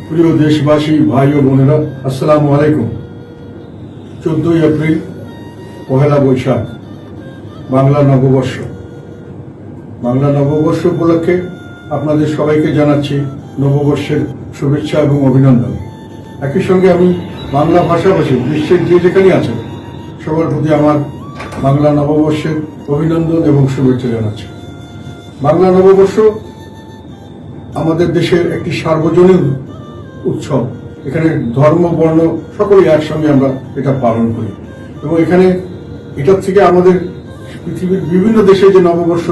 প্রিয় দেশবাসী, ভাই ও বোনেরা, আসসালামু আলাইকুম। 14ই এপ্রিল, পহেলা বৈশাখ, বাংলা নববর্ষ। বাংলা নববর্ষ উপলক্ষে আপনাদের সবাইকে জানাচ্ছি নববর্ষের শুভেচ্ছা এবং অভিনন্দন। একই সঙ্গে আমি বাংলা ভাষাভাষী বিশ্বের যে যেখানে আছেন সবার প্রতি আমার বাংলা নববর্ষের অভিনন্দন এবং শুভেচ্ছা জানাচ্ছি। বাংলা নববর্ষ আমাদের দেশের একটি সার্বজনীন উৎসব। এখানে ধর্ম, বর্ণ সকলেই একসঙ্গে আমরা এটা পালন করি এবং এখানে এটার থেকে আমাদের পৃথিবীর বিভিন্ন দেশে যে নববর্ষ,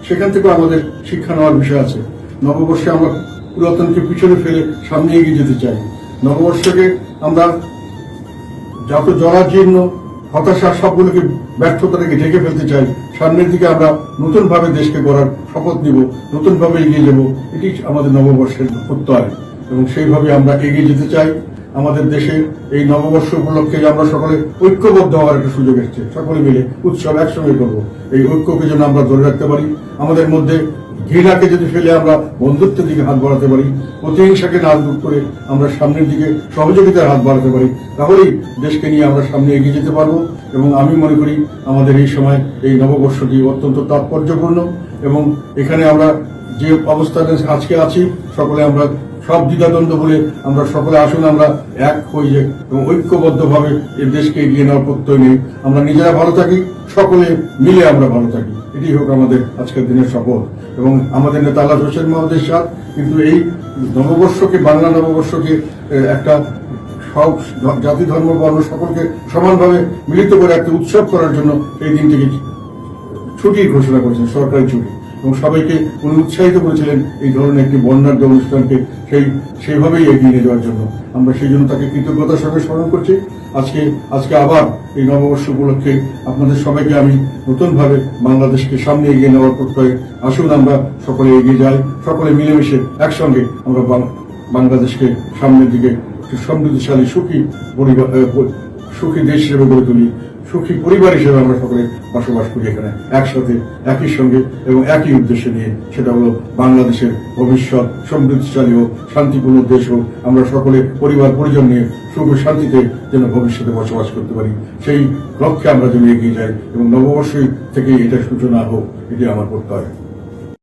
সেখান থেকেও আমাদের শিক্ষা নেওয়ার বিষয় আছে। নববর্ষে আমরা পুরাতনকে পিছনে ফেলে সামনে এগিয়ে যেতে চাই। নববর্ষকে আমরা যত জরাজীর্ণ হতাশা সবগুলোকে, ব্যর্থতাকে ঢেকে ফেলতে চাই। সামনের দিকে আমরা নতুনভাবে দেশকে গড়ার শপথ নিব, নতুনভাবে এগিয়ে যাব। এটি আমাদের নববর্ষের প্রত্যয় এবং সেইভাবে আমরা এগিয়ে যেতে চাই। আমাদের দেশে এই নববর্ষ উপলক্ষে আমরা সকলে ঐক্যবদ্ধ হওয়ার একটা সুযোগ এসেছে। সকলে মিলে উৎসব একসঙ্গে করবো। এই ঐক্যকে যেন আমরা ধরে রাখতে পারি। আমাদের মধ্যে ঘৃণাকে যদি ফেলে আমরা বন্ধুত্বের দিকে হাত বাড়াতে পারি, প্রতিহিংসাকে না দূর করে আমরা সামনের দিকে সহযোগিতার হাত বাড়াতে পারি, তাহলেই দেশকে নিয়ে আমরা সামনে এগিয়ে যেতে পারবো। এবং আমি মনে করি আমাদের এই সময় এই নববর্ষটি অত্যন্ত তাৎপর্যপূর্ণ এবং এখানে আমরা যে অবস্থানে আজকে আছি, সকলে আমরা সব দ্বিধাদ্বন্দ্ব বলে আমরা সকলে আসুন আমরা এক হয়ে এবং ঐক্যবদ্ধভাবে এই দেশকে এগিয়ে নেওয়ার প্রত্যয় নেই। আমরা নিজেরা ভালো থাকি, সকলে মিলে আমরা ভালো থাকি। এটি হোক আমাদের আজকের দিনের শপথ। এবং আমাদের নেতা আল্লাহ হোসেন মাহমুদের সাথ কিন্তু এই নববর্ষকে, বাংলা নববর্ষকে একটা সব জাতি, ধর্ম, বর্ণ সকলকে সমানভাবে মিলিত করে একটা উৎসব করার জন্য এই দিনটিকে ছুটির ঘোষণা করেছেন, সরকারি ছুটি। এবং সবাইকে উনি উৎসাহিত করেছিলেন এই ধরনের একটি বর্ণাঢ্য অনুষ্ঠানকে সেইভাবেই এগিয়ে নিয়ে যাওয়ার জন্য। আমরা সেই জন্য তাকে কৃতজ্ঞতার সঙ্গে স্মরণ করছি। আজকে আবার এই নববর্ষ উপলক্ষে আপনাদের সবাইকে আমি নতুনভাবে বাংলাদেশকে সামনে এগিয়ে নেওয়ার প্রত্যয়ে আসুন আমরা সকলে এগিয়ে যাই, সকলে মিলেমিশে একসঙ্গে আমরা বাংলাদেশকে সামনের দিকে সমৃদ্ধশালী সুখী দেশ হিসেবে গড়ে তুলি, সুখী পরিবার হিসেবে আমরা সকলে বসবাস করি এখানে একসাথে, একই সঙ্গে এবং একই উদ্দেশ্য নিয়ে। সেটা হলো বাংলাদেশের ভবিষ্যৎ সমৃদ্ধশালী হোক, শান্তিপূর্ণ দেশ হোক। আমরা সকলে পরিবার পরিজন নিয়ে সুখ ও শান্তিতে যেন ভবিষ্যতে বসবাস করতে পারি, সেই লক্ষ্যে আমরা যেন এগিয়ে যাই এবং নববর্ষ থেকে এটা সূচনা হোক, এটি আমার প্রত্যয়।